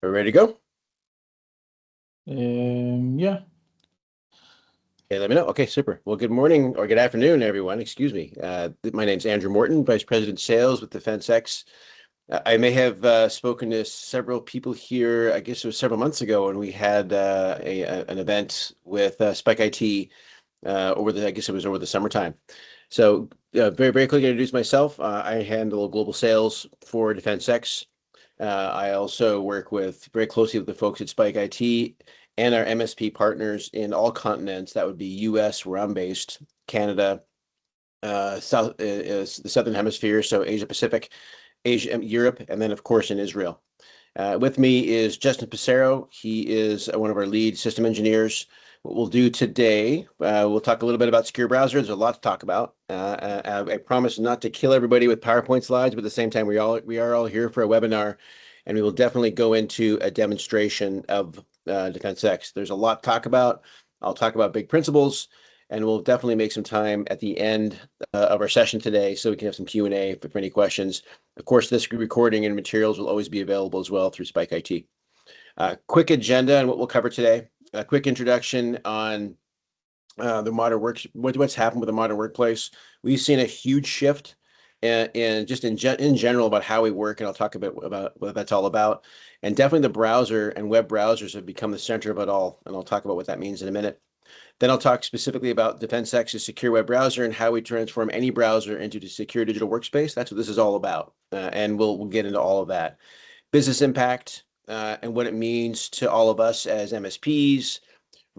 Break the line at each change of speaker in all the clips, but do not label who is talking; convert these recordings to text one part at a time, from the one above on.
Are we ready to go?
Yeah.
Okay, let me know. Okay, super. Well, good morning or good afternoon, everyone. Excuse me. My name's Andrew Morton, Vice President Sales with DefenseX. I may have spoken to several people here. I guess it was several months ago when we had an event with SPIKEIT I guess it was over the summertime. So very quickly introduce myself. I handle global sales for DefenseX. I also work very closely with the folks at SPIKEIT and our MSP partners in all continents. That would be US, where I'm based, Canada, the Southern Hemisphere, so Asia Pacific, Asia, Europe, and then of course in Israel. With me is Justin Pissarro. He is one of our lead system engineers. What we'll do today, we'll talk a little bit about secure browser. There's a lot to talk about. I promise not to kill everybody with PowerPoint slides, but at the same time, we are all here for a webinar, and we will definitely go into a demonstration of DefenseX. There's a lot to talk about. I'll talk about big principles, and we'll definitely make some time at the end of our session today so we can have some Q&A for any questions. Of course, this recording and materials will always be available as well through SPIKEIT. Quick agenda and what we'll cover today. A quick introduction on the modern what's happened with the modern workplace. We've seen a huge shift in general about how we work, and I'll talk about what that's all about. And definitely the browser and web browsers have become the center of it all, and I'll talk about what that means in a minute. Then I'll talk specifically about DefenseX's secure web browser and how we transform any browser into a secure digital workspace. That's what this is all about, and we'll get into all of that. Business impact and what it means to all of us as MSPs,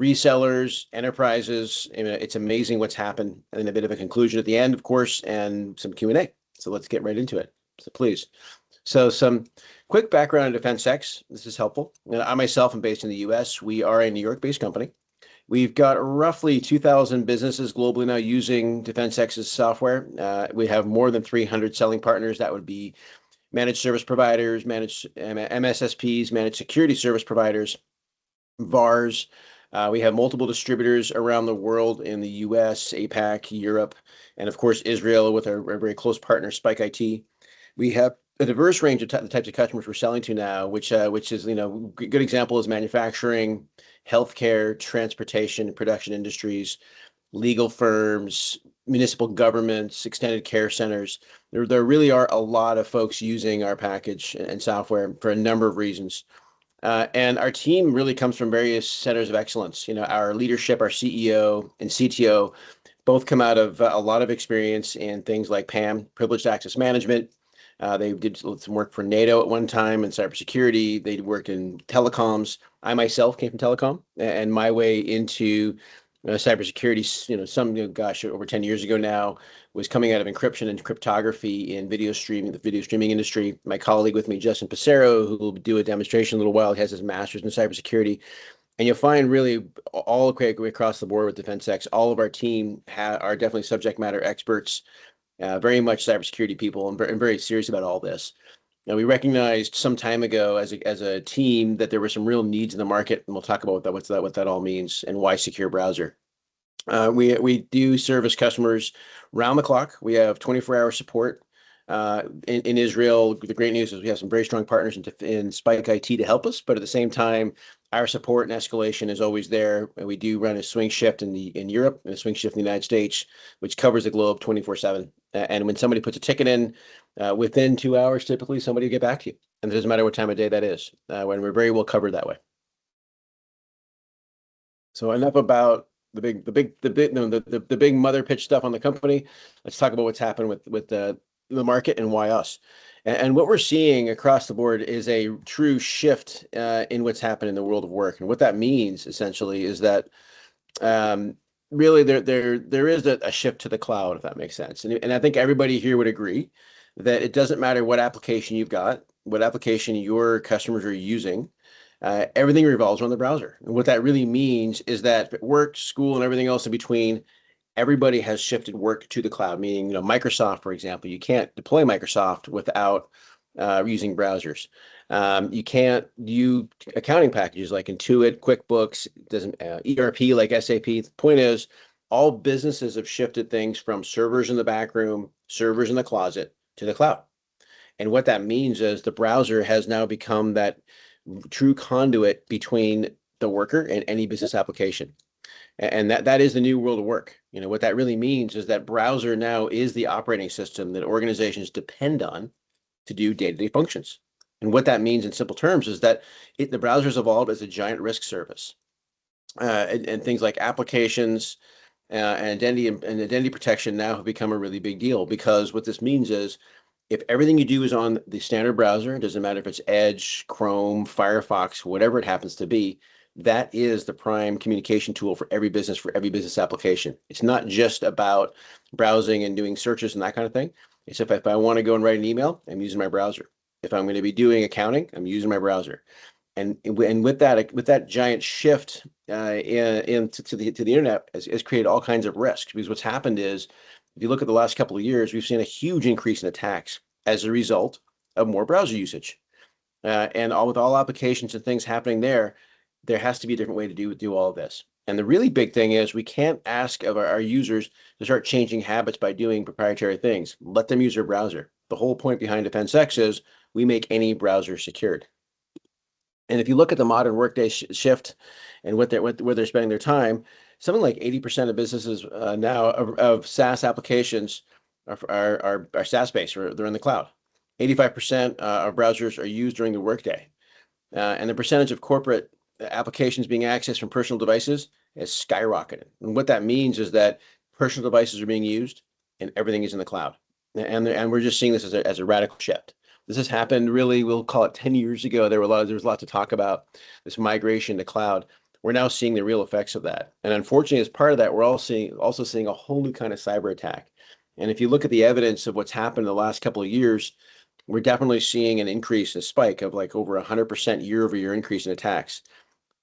resellers, enterprises. It's amazing what's happened, and a bit of a conclusion at the end, of course, and some Q&A. So let's get right into it. So please. So some quick background on DefenseX. This is helpful. I myself am based in the US. We are a New York-based company. We've got roughly 2,000 businesses globally now using DefenseX's software. We have more than 300 selling partners. That would be managed service providers, managed MSSPs, managed security service providers, VARs. We have multiple distributors around the world in the US, APAC, Europe, and of course, Israel with our very close partner, SPIKEIT. We have a diverse range of the types of customers we're selling to now, which is, good example is manufacturing, healthcare, transportation, production industries, legal firms, municipal governments, extended care centers. There really are a lot of folks using our package and software for a number of reasons. And our team really comes from various centers of excellence. Our leadership, our CEO and CTO, both come out of a lot of experience in things like PAM, privileged access management. They did some work for NATO at one time in cybersecurity. They worked in telecoms. I myself came from telecom, and my way into cybersecurity, gosh, over 10 years ago now, was coming out of encryption and cryptography in video streaming, the video streaming industry. My colleague with me, Justin Pissarro, who will do a demonstration in a little while, he has his master's in cybersecurity. And you'll find really all across the board with DefenseX, all of our team are definitely subject matter experts, very much cybersecurity people, and very serious about all this. Now, we recognized some time ago as a team that there were some real needs in the market, and we'll talk about what that all means and why secure browser. We do service customers round the clock. We have 24-hour support in Israel. The great news is we have some very strong partners in SPIKEIT to help us, but at the same time, our support and escalation is always there. And we do run a swing shift in Europe and a swing shift in the United States, which covers the globe 24/7. And when somebody puts a ticket in, within 2 hours, typically somebody will get back to you. And it doesn't matter what time of day that is, when we're very well covered that way. So enough about the big mother pitch stuff on the company. Let's talk about what's happened with the market and why us. And what we're seeing across the board is a true shift in what's happened in the world of work. And what that means essentially is that really there is a shift to the cloud, if that makes sense. And I think everybody here would agree that it doesn't matter what application you've got, what application your customers are using. Everything revolves around the browser. And what that really means is that work, school, and everything else in between, everybody has shifted work to the cloud, meaning, Microsoft, for example, you can't deploy Microsoft without using browsers. You can't do accounting packages like Intuit, QuickBooks, ERP like SAP. The point is, all businesses have shifted things from servers in the back room, servers in the closet, to the cloud. And what that means is the browser has now become that true conduit between the worker and any business application. And that is the new world of work. What that really means is that browser now is the operating system that organizations depend on to do day-to-day functions. And what that means in simple terms is that the browser's evolved as a giant risk service. And things like applications and identity protection now have become a really big deal, because what this means is if everything you do is on the standard browser, it doesn't matter if it's Edge, Chrome, Firefox, whatever it happens to be, that is the prime communication tool for every business application. It's not just about browsing and doing searches and that kind of thing. It's if I want to go and write an email, I'm using my browser. If I'm going to be doing accounting, I'm using my browser. And with that giant shift into the internet has created all kinds of risks, because what's happened is, if you look at the last couple of years, we've seen a huge increase in attacks as a result of more browser usage. And with all applications and things happening there has to be a different way to do all of this. And the really big thing is, we can't ask of our users to start changing habits by doing proprietary things. Let them use their browser. The whole point behind DefenSX is we make any browser secured. And if you look at the modern workday shift and where they're spending their time, something like 80% of businesses now of SaaS applications are SaaS-based, or they're in the cloud. 85% of browsers are used during the workday. And the percentage of corporate applications being accessed from personal devices has skyrocketed. And what that means is that personal devices are being used and everything is in the cloud. And we're just seeing this as a radical shift. This has happened really, we'll call it 10 years ago. There was a lot to talk about this migration to cloud. We're now seeing the real effects of that. And unfortunately, as part of that, we're also seeing a whole new kind of cyber attack. And if you look at the evidence of what's happened in the last couple of years, we're definitely seeing an increase, a spike of like over 100% year-over-year increase in attacks.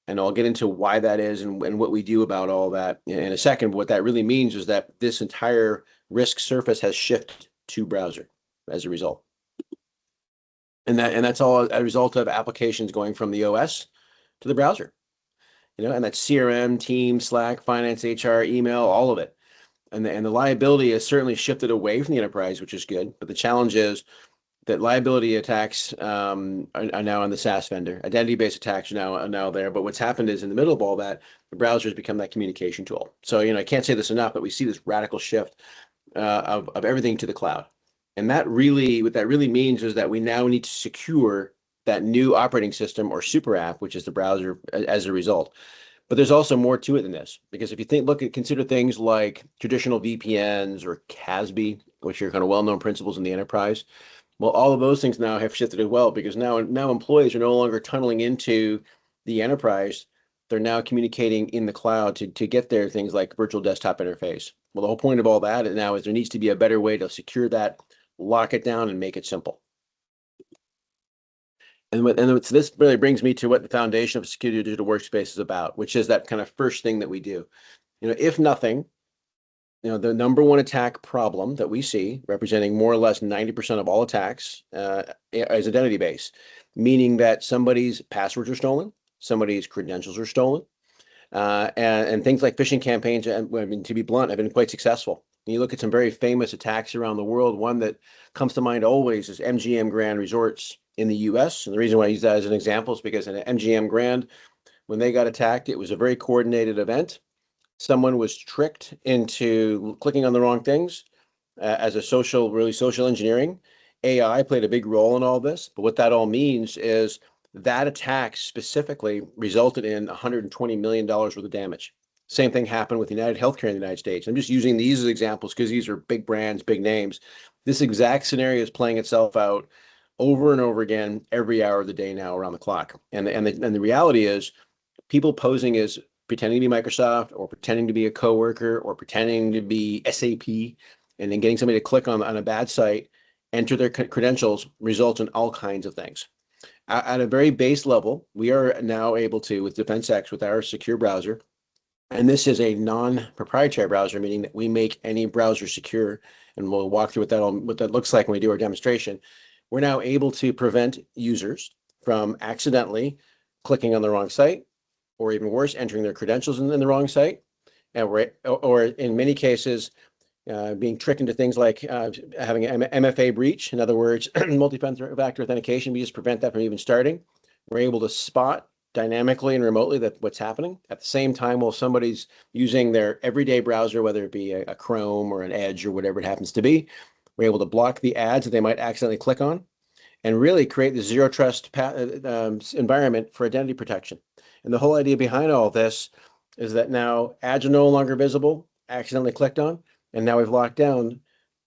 And I'll get into why that is and what we do about all that in a second. But what that really means is that this entire risk surface has shifted to browser as a result. And that's all a result of applications going from the OS to the browser. And that's CRM, Teams, Slack, finance, HR, email, all of it. And the liability has certainly shifted away from the enterprise, which is good. But the challenge is that liability attacks are now on the SaaS vendor. Identity-based attacks are now there. But what's happened is, in the middle of all that, the browser has become that communication tool. So, I can't say this enough, but we see this radical shift of everything to the cloud. And what that really means is that we now need to secure that new operating system or super app, which is the browser, as a result. But there's also more to it than this, because if you consider things like traditional VPNs or CASB, which are kind of well-known principles in the enterprise, well, all of those things now have shifted as well, because now employees are no longer tunneling into the enterprise. They're now communicating in the cloud to get their things like virtual desktop interface. Well, the whole point of all that now is there needs to be a better way to secure that, lock it down, and make it simple. And this really brings me to what the foundation of security digital workspace is about, which is that kind of first thing that we do. If nothing, the number one attack problem that we see, representing more or less 90% of all attacks, is identity based, meaning that somebody's passwords are stolen, somebody's credentials are stolen, and things like phishing campaigns, to be blunt, have been quite successful. And you look at some very famous attacks around the world. One that comes to mind always is MGM Grand Resorts in the US. And the reason why I use that as an example is because in MGM Grand, when they got attacked, it was a very coordinated event. Someone was tricked into clicking on the wrong things as really social engineering. AI played a big role in all this. But what that all means is that attack specifically resulted in $120 million worth of damage. Same thing happened with United Healthcare in the United States. I'm just using these as examples because these are big brands, big names. This exact scenario is playing itself out over and over again every hour of the day now, around the clock. And the reality is, people posing as pretending to be Microsoft, or pretending to be a coworker, or pretending to be SAP, and then getting somebody to click on a bad site, enter their credentials, results in all kinds of things. At a very base level, we are now able to, with DefenSX, with our secure browser, and this is a non-proprietary browser, meaning that we make any browser secure, and we'll walk through what that looks like when we do our demonstration. We're now able to prevent users from accidentally clicking on the wrong site, or even worse, entering their credentials in the wrong site, or in many cases, being tricked into things like having an MFA breach. In other words, multi-factor authentication. We just prevent that from even starting. We're able to spot dynamically and remotely that what's happening. At the same time, while somebody's using their everyday browser, whether it be a Chrome or an Edge or whatever it happens to be, we're able to block the ads that they might accidentally click on and really create the zero trust environment for identity protection. And the whole idea behind all this is that now ads are no longer visible, accidentally clicked on, and now we've locked down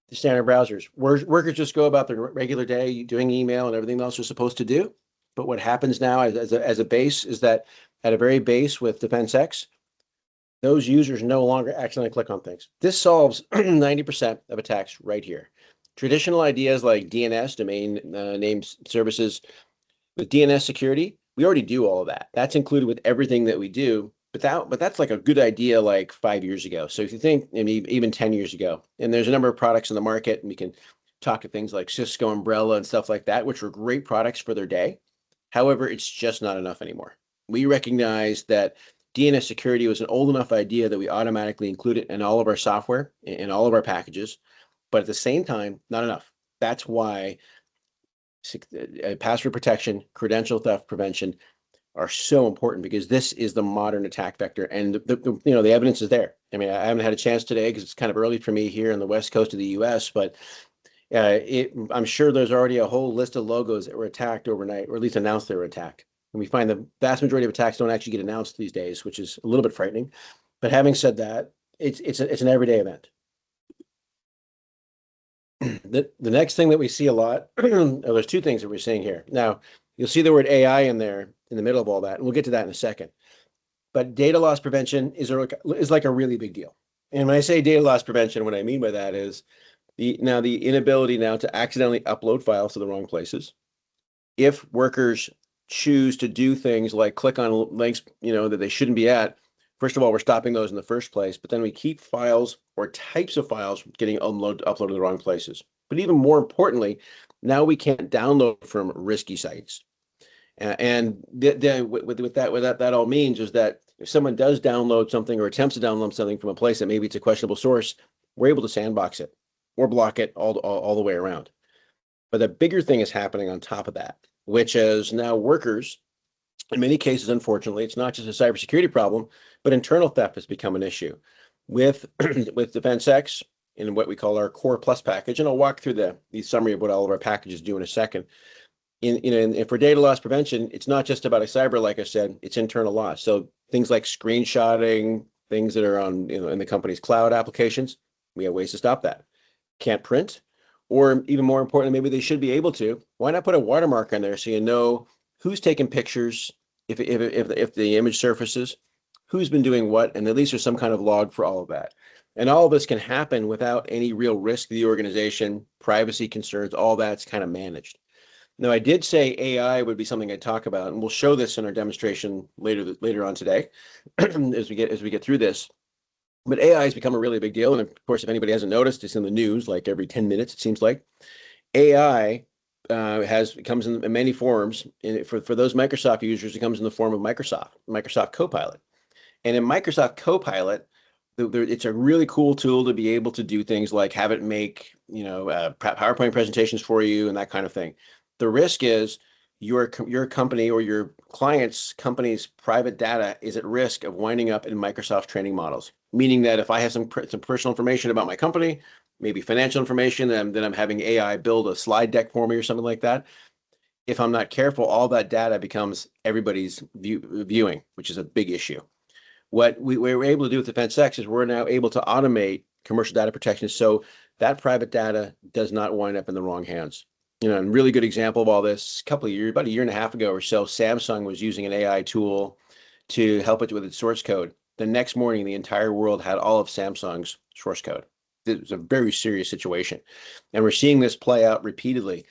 the standard browsers. Workers just go about their regular day doing email and everything else they're supposed to do. But what happens now as a base is that at a very base with DefenSX, those users no longer accidentally click on things. This solves 90% of attacks right here. Traditional ideas like DNS, domain name services, with DNS security, we already do all of that. That's included with everything that we do. But that's like a good idea like 5 years ago. So if you think, I mean, even 10 years ago, and there's a number of products in the market, and we can talk to things like Cisco Umbrella and stuff like that, which were great products for their day. However, it's just not enough anymore. We recognize that DNS security was an old enough idea that we automatically include it in all of our software, in all of our packages, but at the same time, not enough. That's why password protection, credential theft prevention are so important, because this is the modern attack vector, and the evidence is there. I mean, I haven't had a chance today because it's kind of early for me here on the west coast of the U.S., but I'm sure there's already a whole list of logos that were attacked overnight, or at least announced they were attacked. And we find the vast majority of attacks don't actually get announced these days, which is a little bit frightening. But having said that, it's an everyday event. The next thing that we see a lot, there's two things that we're seeing here. Now, you'll see the word AI in there in the middle of all that, and we'll get to that in a second. But data loss prevention is like a really big deal. And when I say data loss prevention, what I mean by that is the inability now to accidentally upload files to the wrong places. If workers choose to do things like click on links, that they shouldn't be at, first of all, we're stopping those in the first place, but then we keep files or types of files getting uploaded to the wrong places. But even more importantly, now we can't download from risky sites. And what that all means is that if someone does download something or attempts to download something from a place that maybe it's a questionable source, we're able to sandbox it or block it all the way around. But the bigger thing is happening on top of that, which is now workers, in many cases, unfortunately, it's not just a cybersecurity problem, but internal theft has become an issue. With DefenSX in what we call our Core Plus package, and I'll walk through the summary of what all of our packages do in a second. And for data loss prevention, it's not just about a cyber, like I said, it's internal loss. So things like screenshotting, things that are on in the company's cloud applications, we have ways to stop that. Can't print, or even more importantly, maybe they should be able to. Why not put a watermark on there so you know who's taking pictures if the image surfaces, who's been doing what, and at least there's some kind of log for all of that. And all of this can happen without any real risk to the organization, privacy concerns, all that's kind of managed. Now, I did say AI would be something I'd talk about, and we'll show this in our demonstration later on today as we get through this. But AI has become a really big deal, and of course, if anybody hasn't noticed, it's in the news like every 10 minutes, it seems like. AI comes in many forms. For those Microsoft users, it comes in the form of Microsoft Copilot. And in Microsoft Copilot, it's a really cool tool to be able to do things like have it make PowerPoint presentations for you and that kind of thing. The risk is your company or your client's company's private data is at risk of winding up in Microsoft training models, meaning that if I have some personal information about my company, maybe financial information, then I'm having AI build a slide deck for me or something like that. If I'm not careful, all that data becomes everybody's viewing, which is a big issue. What we're able to do with DefenSX is we're now able to automate commercial data protection so that private data does not wind up in the wrong hands. A really good example of all this, about a year and a half ago or so, Samsung was using an AI tool to help it with its source code. The next morning, the entire world had all of Samsung's source code. It was a very serious situation. And we're seeing this play out repeatedly.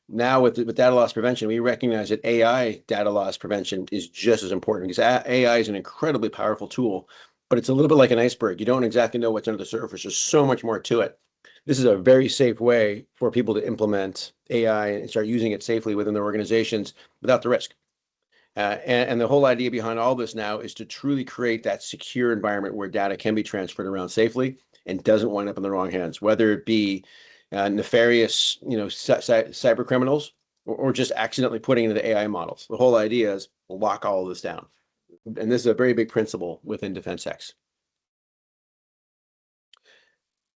Now with data loss prevention, we recognize that AI data loss prevention is just as important, because AI is an incredibly powerful tool, but it's a little bit like an iceberg. You don't exactly know what's under the surface. There's so much more to it. This is a very safe way for people to implement AI and start using it safely within their organizations without the risk. And the whole idea behind all this now is to truly create that secure environment where data can be transferred around safely and doesn't wind up in the wrong hands, whether it be nefarious, cyber criminals or just accidentally putting into the AI models. The whole idea is lock all of this down. And this is a very big principle within DefenseX.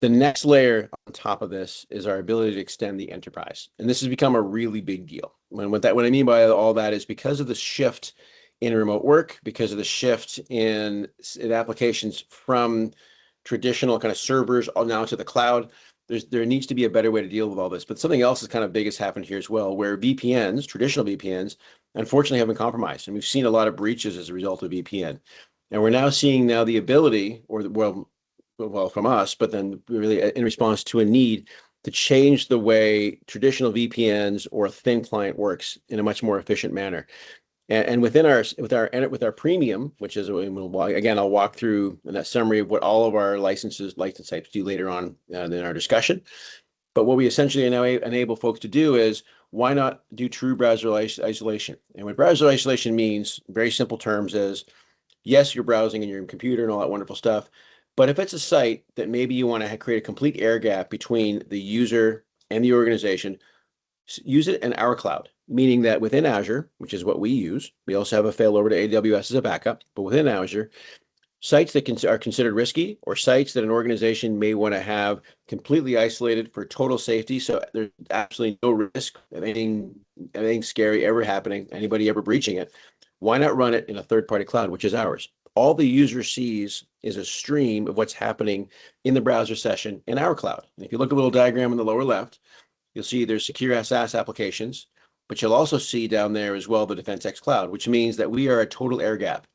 The next layer on top of this is our ability to extend the enterprise. And this has become a really big deal. What I mean by all that is because of the shift in remote work, because of the shift in applications from traditional kind of servers now to the cloud, there needs to be a better way to deal with all this. But something else is kind of big has happened here as well, where VPNs, traditional VPNs, unfortunately have been compromised. And we've seen a lot of breaches as a result of VPN. And we're now seeing the ability, or well, from us, but then really in response to a need to change the way traditional VPNs or thin client works in a much more efficient manner. And with our premium, which is, again, I'll walk through in that summary of what all of our license types do later on in our discussion. But what we essentially now enable folks to do is, why not do true browser isolation? And what browser isolation means, very simple terms, is yes, you're browsing in your computer and all that wonderful stuff. But if it's a site that maybe you want to create a complete air gap between the user and the organization, use it in our cloud, meaning that within Azure, which is what we use, we also have a failover to AWS as a backup, but within Azure, sites that are considered risky, or sites that an organization may want to have completely isolated for total safety, so there's absolutely no risk of anything scary ever happening, anybody ever breaching it, why not run it in a third-party cloud, which is ours? All the user sees is a stream of what's happening in the browser session in our cloud. And if you look at a little diagram in the lower left, you'll see there's secure SaaS applications, but you'll also see down there as well the DefenseX cloud, which means that we are a total air gap.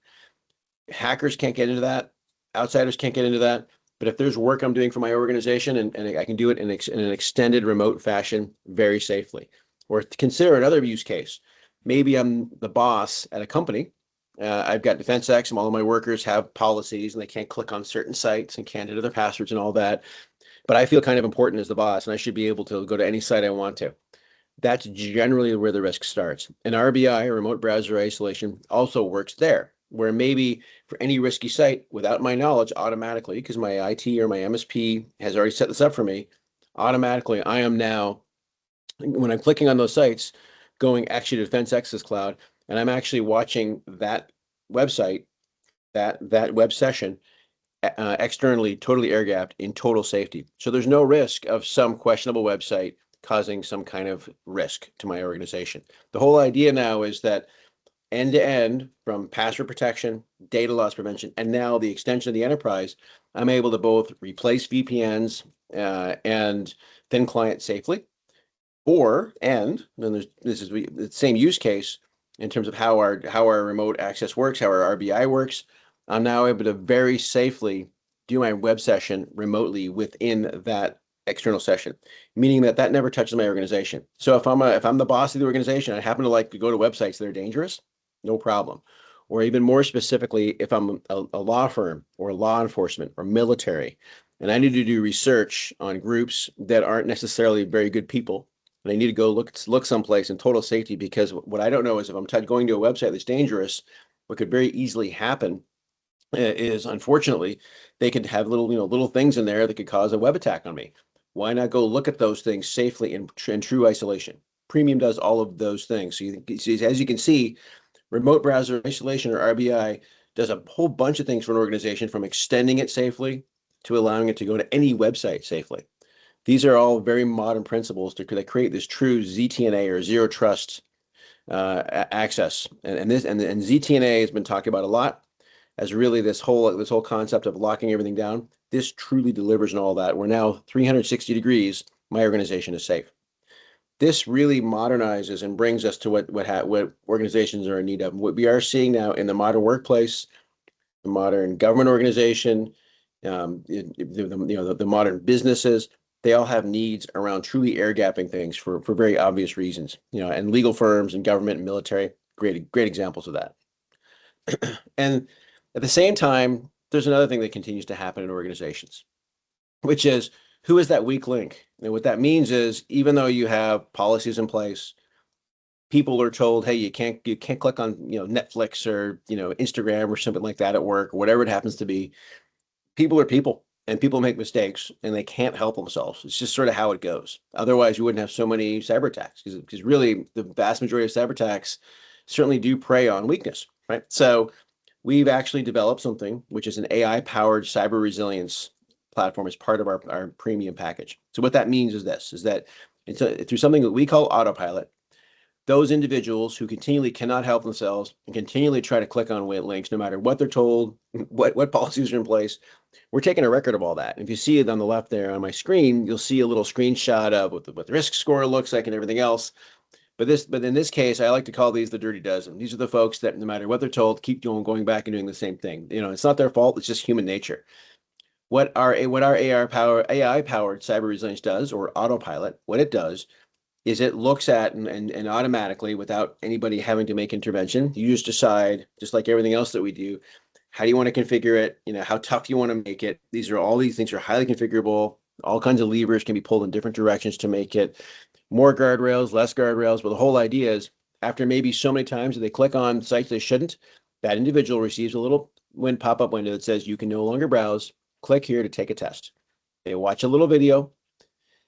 Hackers can't get into that. Outsiders can't get into that. But if there's work I'm doing for my organization and I can do it in an extended remote fashion very safely. Or consider another use case. Maybe I'm the boss at a company. I've got DefenseX and all of my workers have policies and they can't click on certain sites and can't enter their passwords and all that. But I feel kind of important as the boss and I should be able to go to any site I want to. That's generally where the risk starts. And RBI, or remote browser isolation, also works there, where maybe for any risky site, without my knowledge, automatically, because my IT or my MSP has already set this up for me, automatically I am now, when I'm clicking on those sites, going actually to DefenseX's cloud, and I'm actually watching that website, that web session externally, totally air gapped in total safety. So there's no risk of some questionable website causing some kind of risk to my organization. The whole idea now is that end to end, from password protection, data loss prevention, and now the extension of the enterprise, I'm able to both replace VPNs and thin client safely, and then this is the same use case in terms of how our remote access works, how our RBI works. I'm now able to very safely do my web session remotely within that external session, meaning that never touches my organization. So if I'm the boss of the organization, I happen to like to go to websites that are dangerous, no problem. Or even more specifically, if I'm a law firm or law enforcement or military, and I need to do research on groups that aren't necessarily very good people, and I need to go look someplace in total safety, because what I don't know is if I'm going to a website that's dangerous, what could very easily happen is, unfortunately, they could have little things in there that could cause a web attack on me. Why not go look at those things safely in true isolation? Premium does all of those things. So as you can see, remote browser isolation, or RBI, does a whole bunch of things for an organization, from extending it safely to allowing it to go to any website safely. These are all very modern principles that create this true ZTNA, or zero trust access. And ZTNA has been talked about a lot as really this whole concept of locking everything down. This truly delivers on all that. We're now 360 degrees. My organization is safe. This really modernizes and brings us to what organizations are in need of. What we are seeing now in the modern workplace, the modern government organization, the modern businesses, they all have needs around truly air gapping things for very obvious reasons. And legal firms and government and military, great examples of that. And at the same time, there's another thing that continues to happen in organizations, which is, who is that weak link? And what that means is, even though you have policies in place, people are told, hey, you can't click on Netflix or Instagram or something like that at work, or whatever it happens to be. People are people. and people make mistakes and they can't help themselves. It's just sort of how it goes. Otherwise, you wouldn't have so many cyber attacks, because really the vast majority of cyber attacks certainly do prey on weakness, right? So we've actually developed something which is an AI-powered cyber resilience platform as part of our premium package. So what that means is this, is that it's through something that we call autopilot, those individuals who continually cannot help themselves and continually try to click on links, no matter what they're told, what policies are in place, we're taking a record of all that. And if you see it on the left there on my screen, you'll see a little screenshot of what the risk score looks like and everything else. But in this case, I like to call these the dirty dozen. These are the folks that no matter what they're told, keep going back and doing the same thing. It's not their fault. It's just human nature. What our AI-powered cyber resilience does, or autopilot, what it does is it looks at and automatically, without anybody having to make intervention, you just decide, just like everything else that we do, how do you want to configure it? How tough do you want to make it? All these things are highly configurable. All kinds of levers can be pulled in different directions to make it more guardrails, less guardrails. But the whole idea is, after maybe so many times that they click on sites they shouldn't, that individual receives a little pop-up window that says you can no longer browse. Click here to take a test. They watch a little video.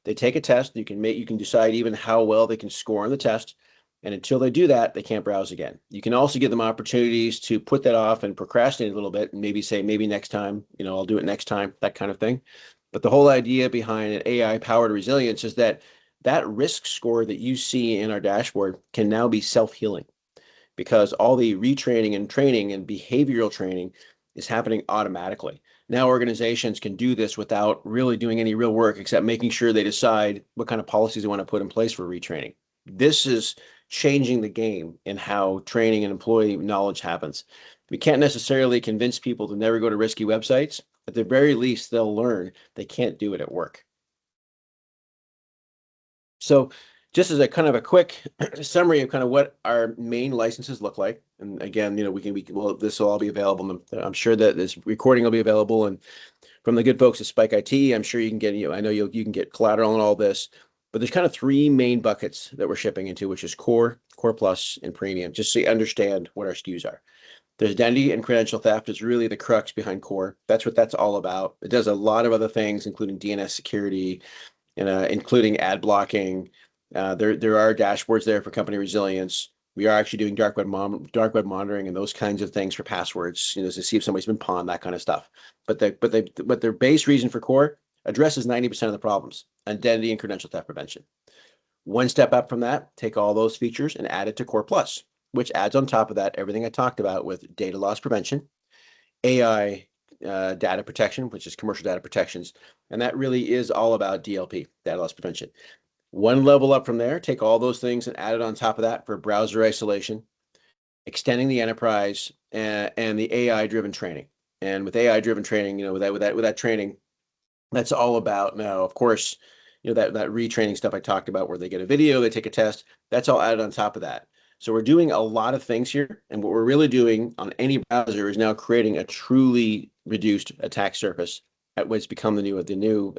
They take a test. You can decide even how well they can score on the test. And until they do that, they can't browse again. You can also give them opportunities to put that off and procrastinate a little bit and maybe say, maybe next time, I'll do it next time, that kind of thing. But the whole idea behind an AI-powered resilience is that risk score that you see in our dashboard can now be self-healing, because all the retraining and training and behavioral training is happening automatically. Now organizations can do this without really doing any real work, except making sure they decide what kind of policies they want to put in place for retraining. This is changing the game in how training and employee knowledge happens. We can't necessarily convince people to never go to risky websites. At the very least, they'll learn they can't do it at work. So just as a kind of a quick summary of kind of what our main licenses look like. And again, this will all be available. I'm sure that this recording will be available. And from the good folks at SPIKEIT, I'm sure you can get, I know you can get collateral on all this. But there's kind of three main buckets that we're shipping into, which is Core, Core Plus, and Premium, just so you understand what our SKUs are. There's identity and credential theft is really the crux behind Core. That's what that's all about. It does a lot of other things, including DNS security, and including ad blocking. There are dashboards there for company resilience. We are actually doing dark web monitoring and those kinds of things for passwords, to see if somebody's been pawned, that kind of stuff. But their base reason for Core addresses 90% of the problems: identity and credential theft prevention. One step up from that, take all those features and add it to Core Plus, which adds on top of that everything I talked about with data loss prevention, AI data protection, which is commercial data protections. And that really is all about DLP, data loss prevention. One level up from there, take all those things and add it on top of that for browser isolation, extending the enterprise, and the AI-driven training. And with AI-driven training, with that training, that's all about now, of course, that retraining stuff I talked about, where they get a video, they take a test, that's all added on top of that. So we're doing a lot of things here, and what we're really doing on any browser is now creating a truly reduced attack surface at what's become the new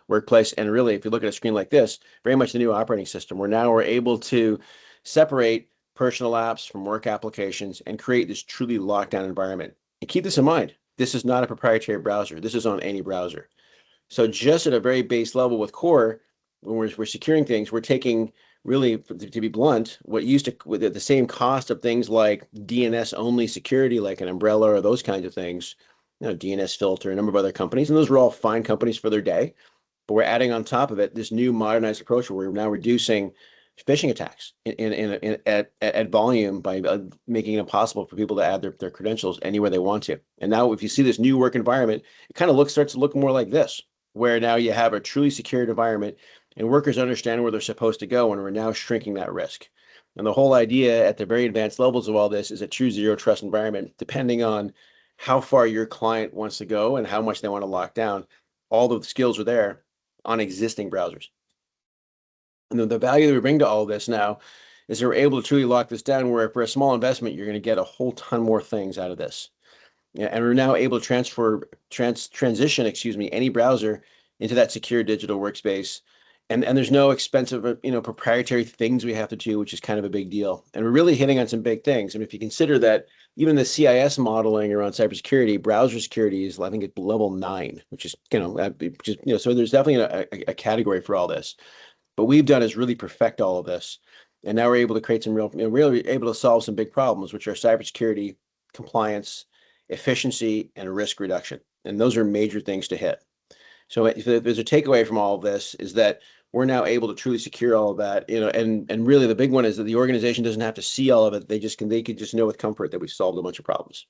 workplace. And really, if you look at a screen like this, very much the new operating system, where now we're able to separate personal apps from work applications and create this truly locked down environment. And keep this in mind, this is not a proprietary browser. This is on any browser. So just at a very base level with Core, when we're securing things, we're taking, really, to be blunt, what used to, with the same cost of things like DNS only security, like an Umbrella or those kinds of things, DNS Filter, a number of other companies, and those were all fine companies for their day. But we're adding on top of it this new modernized approach where we're now reducing phishing attacks at volume by making it impossible for people to add their credentials anywhere they want to. And now if you see this new work environment, it kind of starts to look more like this, where now you have a truly secured environment and workers understand where they're supposed to go, and we're now shrinking that risk. And the whole idea at the very advanced levels of all this is a true zero trust environment, depending on how far your client wants to go and how much they want to lock down. All the skills are there on existing browsers. And the value that we bring to all of this now is that we're able to truly lock this down, where for a small investment, you're going to get a whole ton more things out of this. And we're now able to transition any browser into that secure digital workspace And there's no expensive, proprietary things we have to do, which is kind of a big deal. And we're really hitting on some big things. And if you consider that even the CIS modeling around cybersecurity, browser security is, I think, at level 9, which is, so there's definitely a category for all this. But we've done is really perfect all of this. And now we're able to create some really able to solve some big problems, which are cybersecurity, compliance, efficiency, and risk reduction. And those are major things to hit. So if there's a takeaway from all of this is that we're now able to truly secure all of that, and really the big one is that the organization doesn't have to see all of it. They could just know with comfort that we solved a bunch of problems.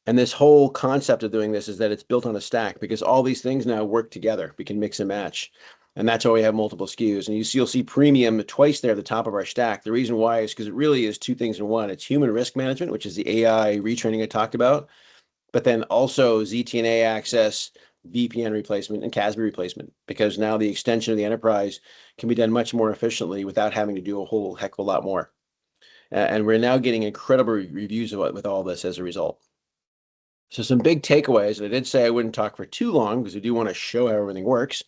And this whole concept of doing this is that it's built on a stack because all these things now work together. We can mix and match. And that's why we have multiple SKUs. And you'll see premium twice there at the top of our stack. The reason why is because it really is 2 things in one. It's human risk management, which is the AI retraining I talked about, but then also ZTNA access, VPN replacement, and CASB replacement, because now the extension of the enterprise can be done much more efficiently without having to do a whole heck of a lot more. And we're now getting incredible reviews with all this as a result. So some big takeaways, and I did say I wouldn't talk for too long because we do want to show how everything works.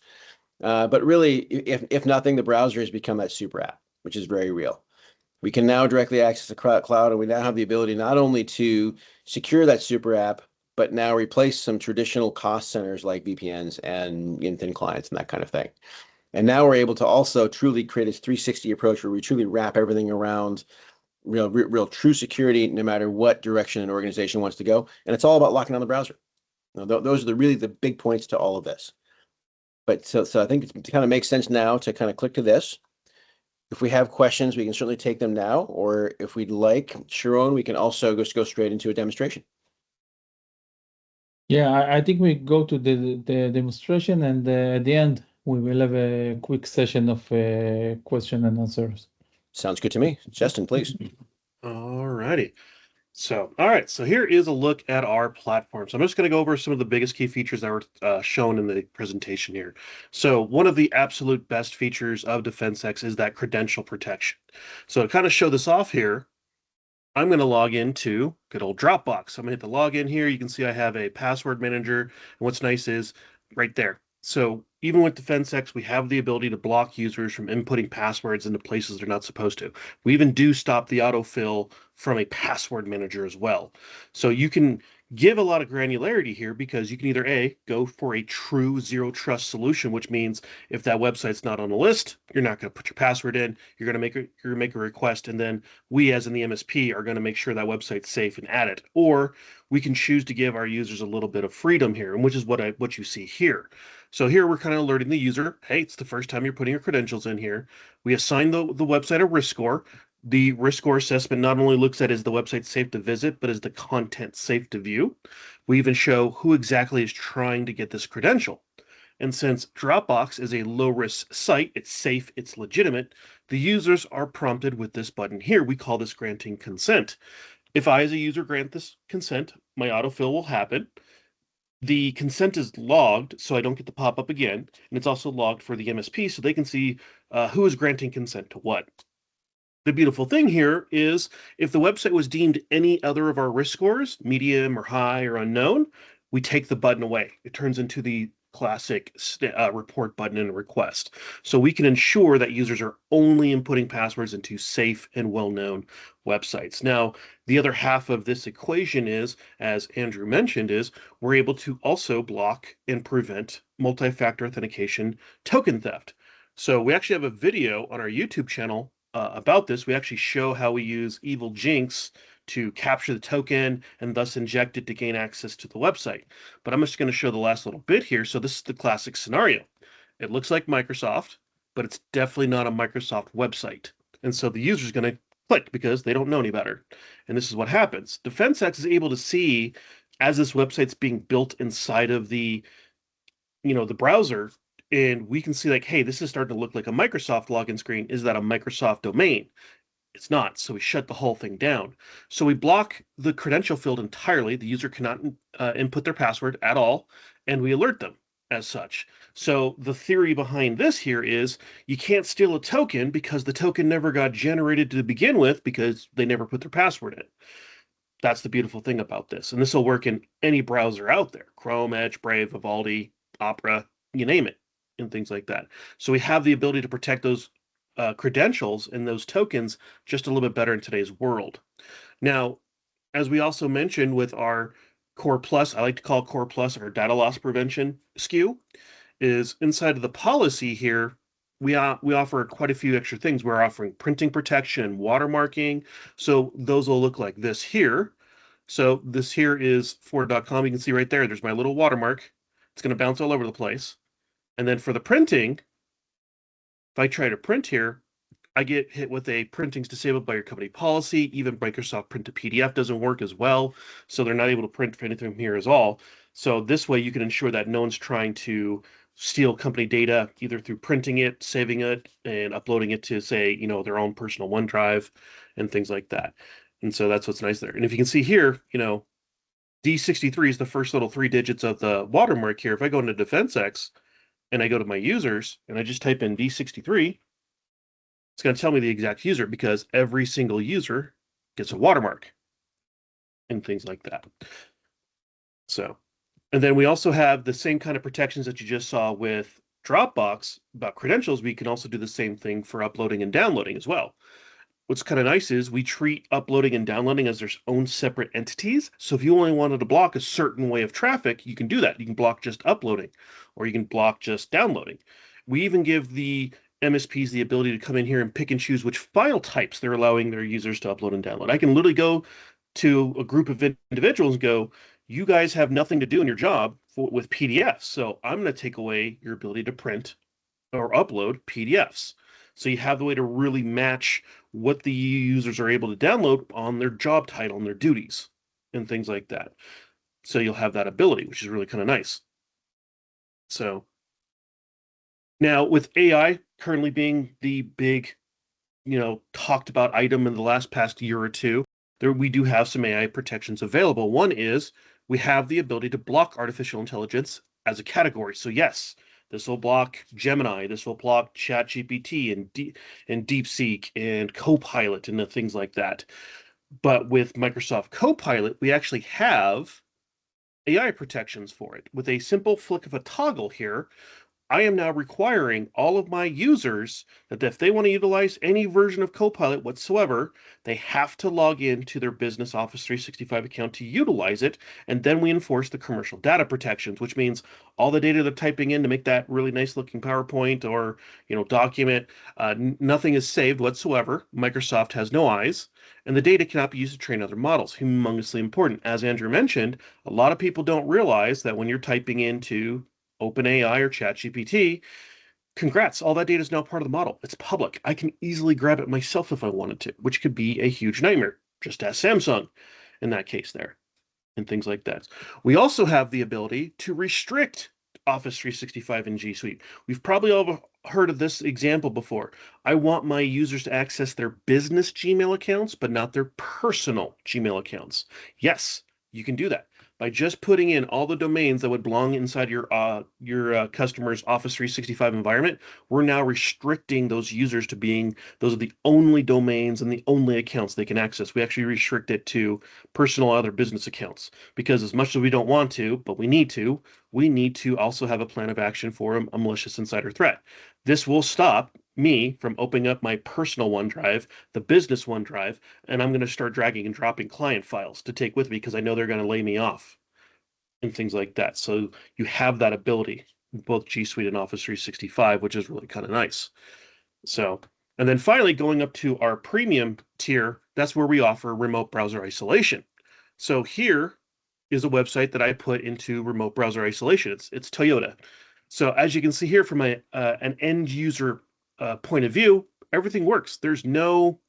But really, if nothing, the browser has become that super app, which is very real. We can now directly access the cloud, and we now have the ability not only to secure that super app, but now replace some traditional cost centers like VPNs and thin clients and that kind of thing. And now we're able to also truly create a 360 approach where we truly wrap everything around real true security, no matter what direction an organization wants to go. And it's all about locking down the browser. Those are really the big points to all of this. But so I think it kind of makes sense now to kind of click to this. If we have questions, we can certainly take them now, or if we'd like, Sharon, we can also just go straight into a demonstration.
Yeah, I think we go to the demonstration, and at the end, we will have a quick session of question and answers.
Sounds good to me. Justin, please.
All righty. So here is a look at our platform. So I'm just going to go over some of the biggest key features that were shown in the presentation here. So one of the absolute best features of DefenSX is that credential protection. So to kind of show this off here, I'm going to log into good old Dropbox. I'm going to hit the login here. You can see I have a password manager. And what's nice is right there. So even with DefenSX, we have the ability to block users from inputting passwords into places they're not supposed to. We even do stop the autofill from a password manager as well. So you can give a lot of granularity here because you can either A, go for a true zero trust solution, which means if that website's not on the list, you're not going to put your password in, you're going to make a request, and then we as in the MSP are going to make sure that website's safe and add it. Or we can choose to give our users a little bit of freedom here, and which is what you see here. So here we're kind of alerting the user, hey, it's the first time you're putting your credentials in here. We assign the website a risk score. The risk score assessment not only looks at is the website safe to visit, but is the content safe to view. We even show who exactly is trying to get this credential. And since Dropbox is a low-risk site, it's safe, it's legitimate, the users are prompted with this button here. We call this granting consent. If I, as a user, grant this consent, my autofill will happen. The consent is logged, so I don't get the pop-up again, and it's also logged for the MSP so they can see who is granting consent to what. The beautiful thing here is if the website was deemed any other of our risk scores, medium or high or unknown, we take the button away. It turns into the classic report button in a request. So we can ensure that users are only inputting passwords into safe and well-known websites. Now, the other half of this equation is, as Andrew mentioned, is we're able to also block and prevent multi-factor authentication token theft. So we actually have a video on our YouTube channel about this. We actually show how we use Evil Jinx to capture the token and thus inject it to gain access to the website. But I'm just going to show the last little bit here. So this is the classic scenario. It looks like Microsoft, but it's definitely not a Microsoft website. And so the user is going to click because they don't know any better. And this is what happens. DefenSX is able to see as this website's being built inside of the browser, and we can see like, hey, this is starting to look like a Microsoft login screen. Is that a Microsoft domain? It's not, so we shut the whole thing down. So we block the credential field entirely. The user cannot input their password at all, and we alert them as such. So the theory behind this here is you can't steal a token because the token never got generated to begin with because they never put their password in. That's the beautiful thing about this. And this will work in any browser out there. Chrome, Edge, Brave, Vivaldi, Opera, you name it. and things like that. So we have the ability to protect those credentials and those tokens just a little bit better in today's world. Now, as we also mentioned with our Core Plus, I like to call Core Plus our data loss prevention SKU, is inside of the policy here, we offer quite a few extra things. We're offering printing protection, watermarking. So those will look like this here. So this here is for.com. You can see right there, there's my little watermark. It's going to bounce all over the place. And then for the printing, if I try to print here, I get hit with a printing's disabled by your company policy. Even Microsoft Print to PDF doesn't work as well. So they're not able to print for anything here at all. So this way you can ensure that no one's trying to steal company data either through printing it, saving it, and uploading it to, say, you know, their own personal OneDrive and things like that. And so that's what's nice there. And if you can see here, you know, D63 is the first little 3 digits of the watermark here. If I go into DefenSX and I go to my users and I just type in D63, it's going to tell me the exact user because every single user gets a watermark and things like that. So, and then we also have the same kind of protections that you just saw with Dropbox about credentials. We can also do the same thing for uploading and downloading as well. What's kind of nice is we treat uploading and downloading as their own separate entities. So if you only wanted to block a certain way of traffic, you can do that. You can block just uploading, or you can block just downloading. We even give the MSPs the ability to come in here and pick and choose which file types they're allowing their users to upload and download. I can literally go to a group of individuals and go, you guys have nothing to do in your job with PDFs. So I'm going to take away your ability to print or upload PDFs. So you have the way to really match what the users are able to download on their job title and their duties and things like that. So you'll have that ability, which is really kind of nice. So now with AI currently being the big, you know, talked about item in the past year or two, we do have some AI protections available. One is we have the ability to block artificial intelligence as a category. So yes, this will block Gemini, this will block ChatGPT and DeepSeek and Copilot and the things like that. But with Microsoft Copilot, we actually have AI protections for it. With a simple flick of a toggle here, I am now requiring all of my users that if they want to utilize any version of Copilot whatsoever, they have to log in to their business Office 365 account to utilize it. And then we enforce the commercial data protections, which means all the data they're typing in to make that really nice looking PowerPoint or, you know, document, nothing is saved whatsoever. Microsoft has no eyes, and the data cannot be used to train other models. Humongously important. As Andrew mentioned, a lot of people don't realize that when you're typing into OpenAI or ChatGPT, congrats, all that data is now part of the model. It's public. I can easily grab it myself if I wanted to, which could be a huge nightmare. Just ask Samsung in that case there, and things like that. We also have the ability to restrict Office 365 and G Suite. We've probably all heard of this example before. I want my users to access their business Gmail accounts, but not their personal Gmail accounts. Yes, you can do that by just putting in all the domains that would belong inside your customer's Office 365 environment. We're now restricting those users to being, those are the only domains and the only accounts they can access. We actually restrict it to personal other business accounts, because as much as we don't want to, but we need to also have a plan of action for a malicious insider threat. This will stop me from opening up my personal OneDrive, the business OneDrive, and I'm going to start dragging and dropping client files to take with me because I know they're going to lay me off and things like that. So you have that ability in both G Suite and Office 365, which is really kind of nice. So, and then finally going up to our premium tier, that's where we offer remote browser isolation. So here is a website that I put into remote browser isolation. It's Toyota. So as you can see here from an end user point of view, everything works. There's no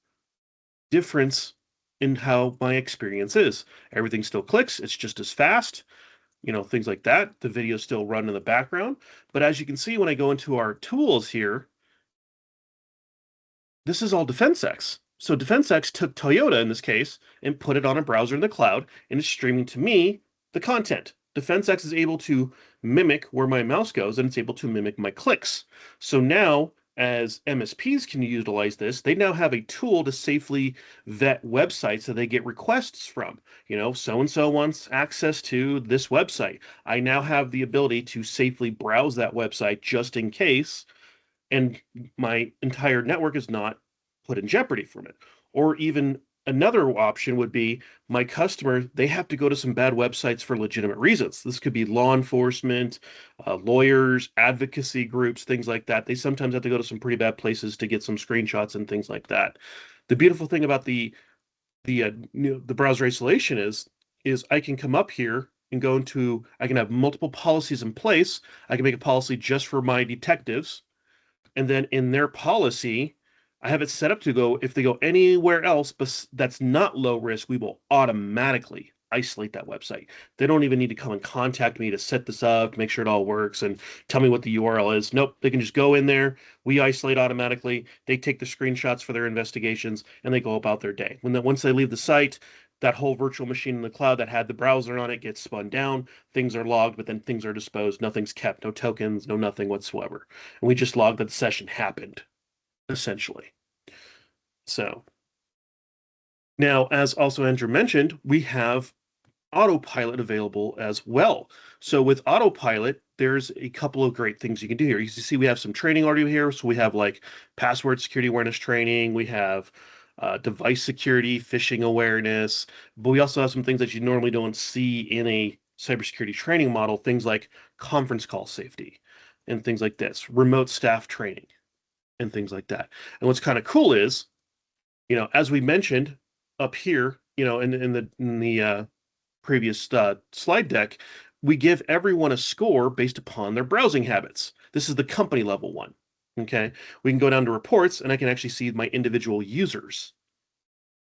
difference in how my experience is. Everything still clicks. It's just as fast, you know, things like that. The videos still run in the background. But as you can see, when I go into our tools here, this is all DefenSX. So DefenSX took Toyota in this case and put it on a browser in the cloud, and it's streaming to me the content. DefenSX is able to mimic where my mouse goes, and it's able to mimic my clicks. So now as MSPs can utilize this, they now have a tool to safely vet websites that they get requests from. You know, so-and-so wants access to this website. I now have the ability to safely browse that website just in case, and my entire network is not put in jeopardy from it. Or even another option would be my customer, they have to go to some bad websites for legitimate reasons. This could be law enforcement, lawyers, advocacy groups, things like that. They sometimes have to go to some pretty bad places to get some screenshots and things like that. The beautiful thing about the browser isolation is I can come up here and go into, I can have multiple policies in place. I can make a policy just for my detectives. And then in their policy, I have it set up to go, if they go anywhere else but that's not low risk, we will automatically isolate that website. They don't even need to come and contact me to set this up, to make sure it all works and tell me what the URL is. Nope, they can just go in there, we isolate automatically, they take the screenshots for their investigations, and they go about their day. Once they leave the site, that whole virtual machine in the cloud that had the browser on it gets spun down, things are logged, but then things are disposed, nothing's kept, no tokens, no nothing whatsoever. And we just log that the session happened, essentially. So now, as also Andrew mentioned, we have autopilot available as well. So with autopilot, there's a couple of great things you can do here. You can see we have some training audio here. So we have like password security awareness training. We have device security, phishing awareness, but we also have some things that you normally don't see in a cybersecurity training model, things like conference call safety and things like this, remote staff training and things like that. And what's kind of cool is, you know, as we mentioned up here, you know, in the previous slide deck, we give everyone a score based upon their browsing habits. This is the company level one. Okay, we can go down to reports and I can actually see my individual users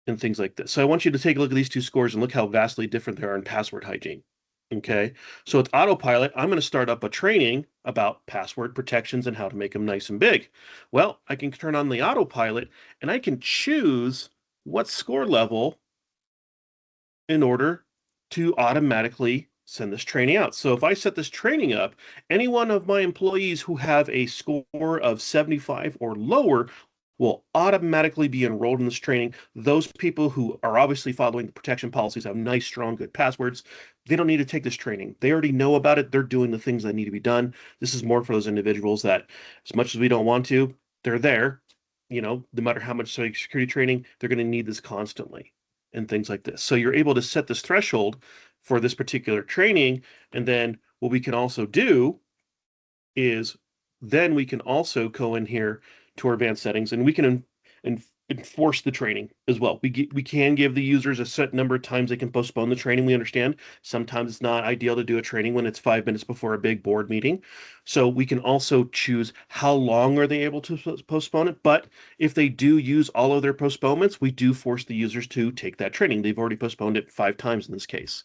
and things like this. So I want you to take a look at these two scores and look how vastly different they are in password hygiene. Okay, so with autopilot, I'm going to start up a training about password protections and how to make them nice and big. Well, I can turn on the autopilot and I can choose what score level in order to automatically send this training out. So if I set this training up, any one of my employees who have a score of 75 or lower will automatically be enrolled in this training. Those people who are obviously following the protection policies, have nice, strong, good passwords, they don't need to take this training. They already know about it. They're doing the things that need to be done. This is more for those individuals that, as much as we don't want to, they're there. You know, no matter how much security training, they're going to need this constantly and things like this. So you're able to set this threshold for this particular training. And then what we can also do is then we can also go in here to our advanced settings and we can enforce the training as well. We can give the users a set number of times they can postpone the training. We understand sometimes it's not ideal to do a training when it's 5 minutes before a big board meeting. So we can also choose how long are they able to postpone it. But if they do use all of their postponements, we do force the users to take that training. They've already postponed it 5 times in this case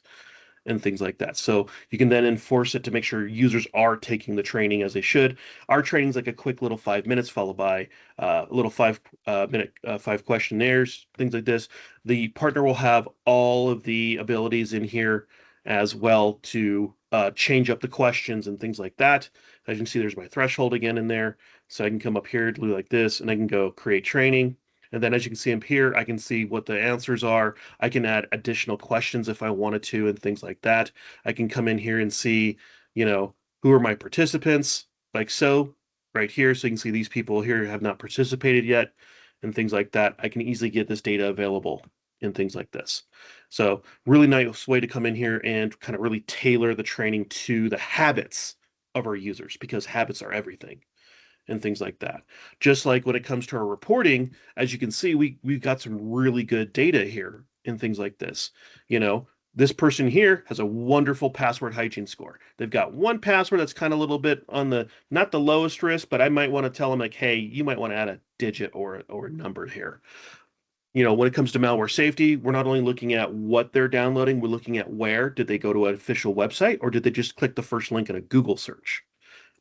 and things like that. So you can then enforce it to make sure users are taking the training as they should. Our training is like a quick little 5 minutes followed by a little 5 minute 5 questionnaires, things like this. The partner will have all of the abilities in here as well to change up the questions and things like that. As you can see, there's my threshold again in there. So I can come up here, do like this, and I can go create training. And then as you can see up here, I can see what the answers are. I can add additional questions if I wanted to and things like that. I can come in here and see, you know, who are my participants, like so, right here. So you can see these people here have not participated yet and things like that. I can easily get this data available and things like this. So really nice way to come in here and kind of really tailor the training to the habits of our users, because habits are everything. And things like that. Just like when it comes to our reporting, as you can see, we've got some really good data here and things like this. You know, this person here has a wonderful password hygiene score. They've got one password that's kind of a little bit on the, not the lowest risk, but I might want to tell them like, hey, you might want to add a digit or a number here. You know, when it comes to malware safety, we're not only looking at what they're downloading, we're looking at where. Did they go to an official website or did they just click the first link in a Google search?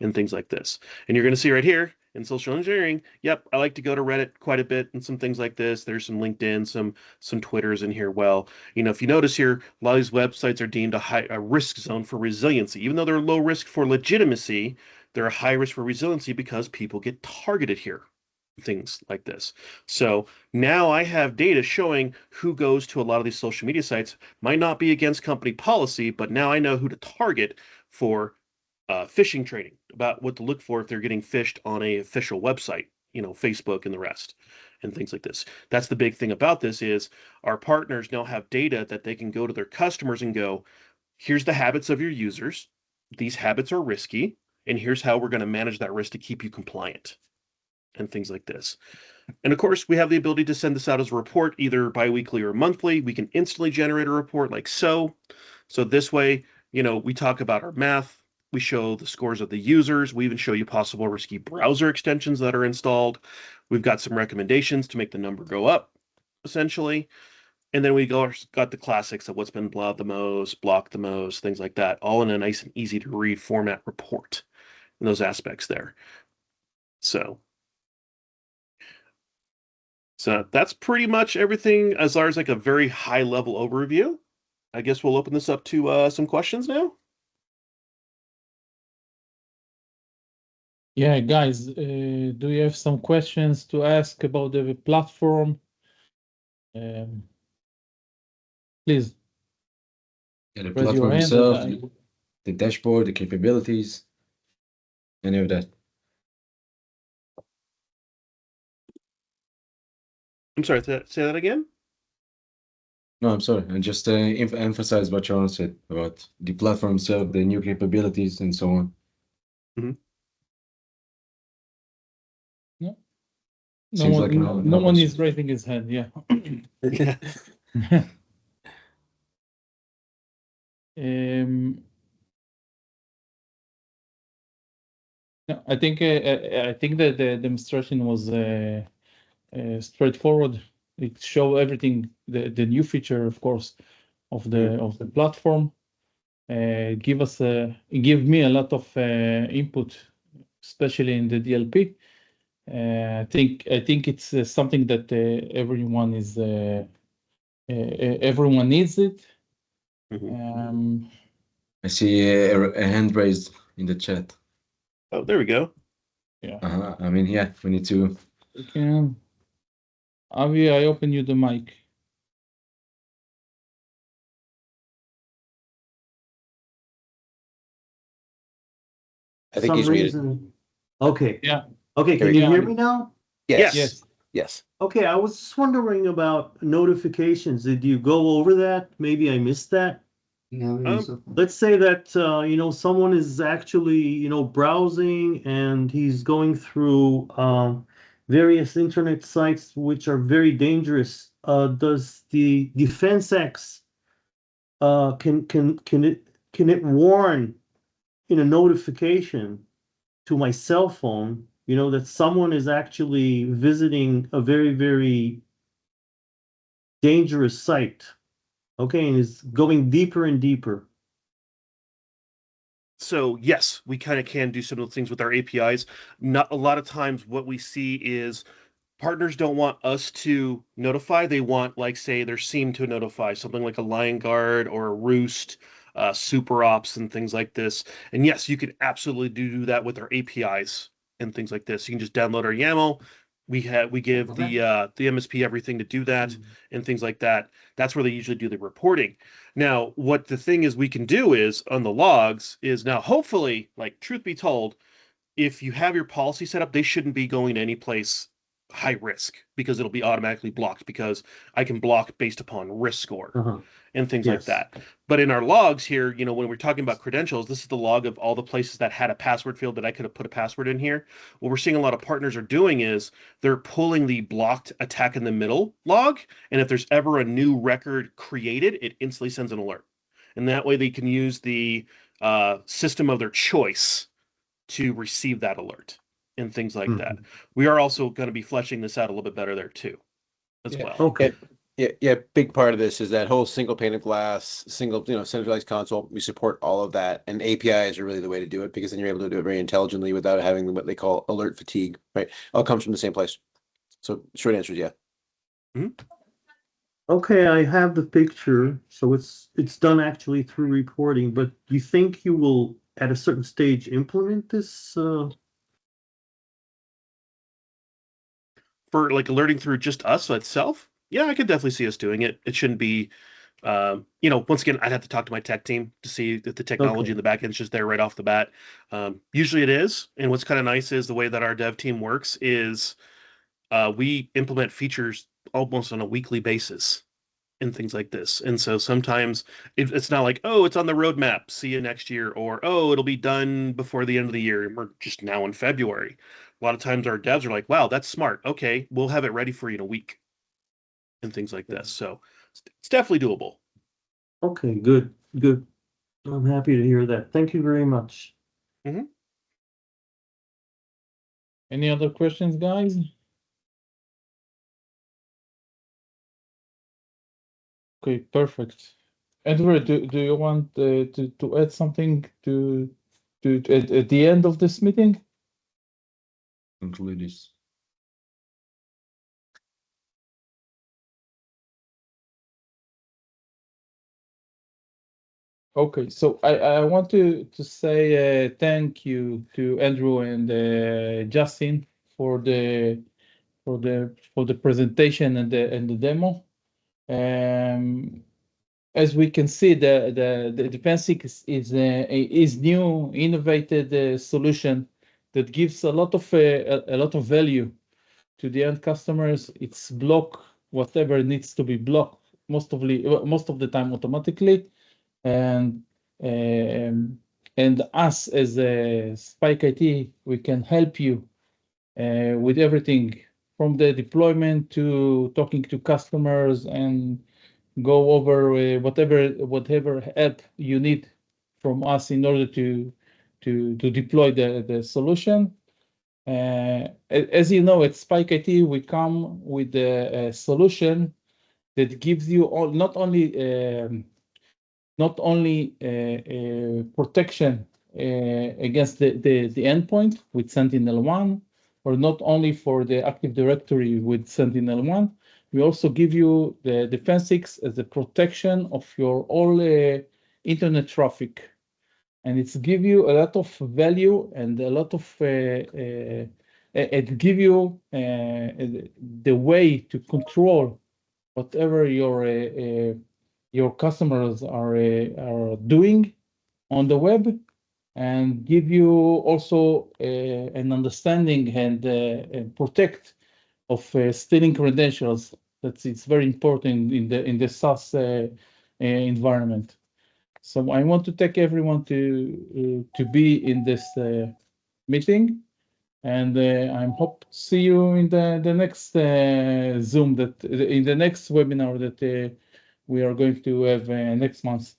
And things like this. And you're going to see right here in social engineering, yep, I like to go to Reddit quite a bit and some things like this. There's some LinkedIn, some Twitters in here. Well, you know, if you notice here, a lot of these websites are deemed a risk zone for resiliency. Even though they're low risk for legitimacy, they're a high risk for resiliency because people get targeted here, things like this. So now I have data showing who goes to a lot of these social media sites. Might not be against company policy, but now I know who to target for phishing training, about what to look for if they're getting phished on a official website, Facebook and the rest, and things like this. That's the big thing about this is our partners now have data that they can go to their customers and go, here's the habits of your users. These habits are risky, and here's how we're going to manage that risk to keep you compliant, and things like this. And of course, we have the ability to send this out as a report, either biweekly or monthly. We can instantly generate a report like so. So this way, we talk about our math. We show the scores of the users. We even show you possible risky browser extensions that are installed. We've got some recommendations to make the number go up, essentially. And then we got the classics of what's been blocked the most, things like that, all in a nice and easy to read format report in those aspects there. So that's pretty much everything as far as like a very high level overview. I guess we'll open this up to some questions now.
Yeah, guys, do you have some questions to ask about the platform? Please.
Yeah, the
raise your
platform
hand
itself,
and
the dashboard, the capabilities, any of that.
I'm sorry, say that again?
No, I'm sorry. And just emphasize what Sharon said about the platform itself, the new capabilities, and so on.
Mm-hmm.
No,
Seems like
no one is raising his hand. Yeah.
Yeah.
No, I think that the demonstration was straightforward. It showed everything, the new feature, of course, of the platform. Give me a lot of input, especially in the DLP. I think it's something that everyone needs it.
Mm-hmm.
I see a hand raised in the chat.
Oh, there we go.
Yeah.
I mean, yeah, we need to.
Okay. Avi, I open you the mic.
I think he's muted.
Okay.
Yeah.
Okay, can you hear me now?
Yes.
Yes.
Okay, I was just wondering about notifications. Did you go over that? Maybe I missed that. Let's say that someone is actually browsing and he's going through various internet sites which are very dangerous. Does the DefenSX can it warn in a notification to my cell phone, that someone is actually visiting a very, very dangerous site, okay, and is going deeper and deeper?
So yes, we kind of can do some of the things with our APIs. Not a lot of times what we see is partners don't want us to notify. They want, like, say, their SIEM to notify, something like a Lion Guard or a Roost, Super Ops, and things like this. And yes, you could absolutely do that with our APIs and things like this. You can just download our YAML. We give the MSP everything to do that and things like that. That's where they usually do the reporting. Now, what the thing is we can do is on the logs is now hopefully, like, truth be told, if you have your policy set up, they shouldn't be going to any place high risk because it'll be automatically blocked because I can block based upon risk score and things like that. But in our logs here, when we're talking about credentials, this is the log of all the places that had a password field that I could have put a password in here. What we're seeing a lot of partners are doing is they're pulling the blocked attack in the middle log. And if there's ever a new record created, it instantly sends an alert. And that way they can use the system of their choice to receive that alert and things like that. We are also going to be fleshing this out a little bit better there too, as well.
Okay.
Yeah. Big part of this is that whole single pane of glass, single, centralized console. We support all of that, and APIs are really the way to do it because then you're able to do it very intelligently without having what they call alert fatigue. Right, all comes from the same place. So short answer is yeah.
Okay, I have the picture, so it's done actually through reporting. But do you think you will at a certain stage implement this?
For like alerting through just us itself, yeah, I could definitely see us doing it. It shouldn't be, once again, I'd have to talk to my tech team to see that the technology in the back end is just there right off the bat. Usually it is. And what's kind of nice is the way that our dev team works is we implement features almost on a weekly basis and things like this. And so sometimes it's not like, oh, it's on the roadmap, see you next year, or, oh, it'll be done before the end of the year. And we're just now in February. A lot of times our devs are like, wow, that's smart. Okay, we'll have it ready for you in a week and things like this. So it's definitely doable.
Okay, good, good. I'm happy to hear that. Thank you very much.
Any other questions, guys? Okay, perfect. Edward, do you want to add something to at the end of this meeting?
Conclude this.
Okay, so I want to say thank you to Andrew and Justin for the presentation and the demo. As we can see, the DEFENSX is new, innovative solution that gives a lot of value to the end customers. It's block whatever needs to be blocked most of the time automatically, and us as a SPIKEIT, we can help you with everything from the deployment to talking to customers and go over whatever help you need from us in order to deploy the solution. As you know, at SPIKEIT, we come with a solution that gives you not only protection against the endpoint with Sentinel-1, or not only for the Active Directory with Sentinel-1, we also give you the DEFENSX as a protection of your all internet traffic. And it's give you a lot of value and a lot of, it give you the way to control whatever your customers are doing on the web, and give you also an understanding and protect of stealing credentials. It's very important in the SaaS environment. So I want to thank everyone to be in this meeting, and I hope to see you in the next Zoom, in the next webinar that we are going to have next month.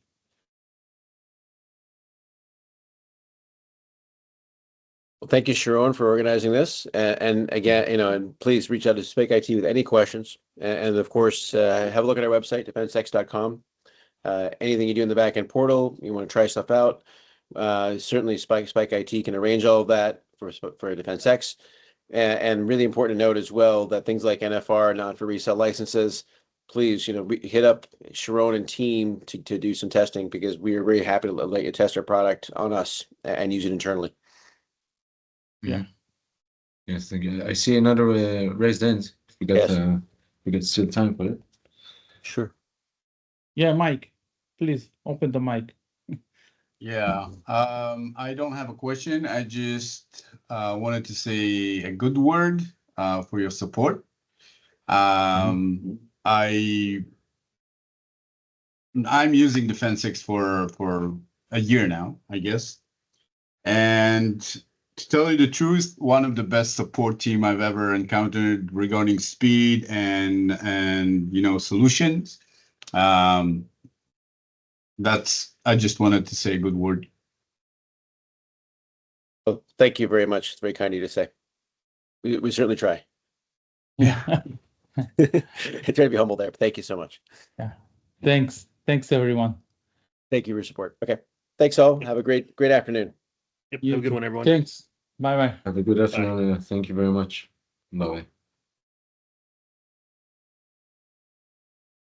Well, thank you, Sharon, for organizing this. And again, and please reach out to SPIKEIT with any questions. And of course, have a look at our website, defensx.com. Anything you do in the backend portal, you want to try stuff out, certainly SPIKEIT can arrange all of that for DEFENSX. And really important to note as well that things like NFR, not for resale licenses, please, hit up Sharon and team to do some testing, because we are very happy to let you test our product on us and use it internally.
Yeah.
Yes, thank you. I see another raised hand. We got still time for it.
Sure.
Yeah, Mike, please open the mic.
Yeah, I don't have a question. I just wanted to say a good word for your support. I'm using DEFENSX for a year now, I guess. And to tell you the truth, one of the best support team I've ever encountered regarding speed and solutions. I just wanted to say a good word.
Well, thank you very much. It's very kind of you to say. We certainly try.
Yeah.
I try to be humble there, but thank you so much.
Yeah. Thanks everyone.
Thank you for your support. Okay. Thanks all. Have a great afternoon.
Yep. Have a good one, everyone.
Thanks. Bye-bye.
Have a good afternoon. Thank you very much. Bye-bye.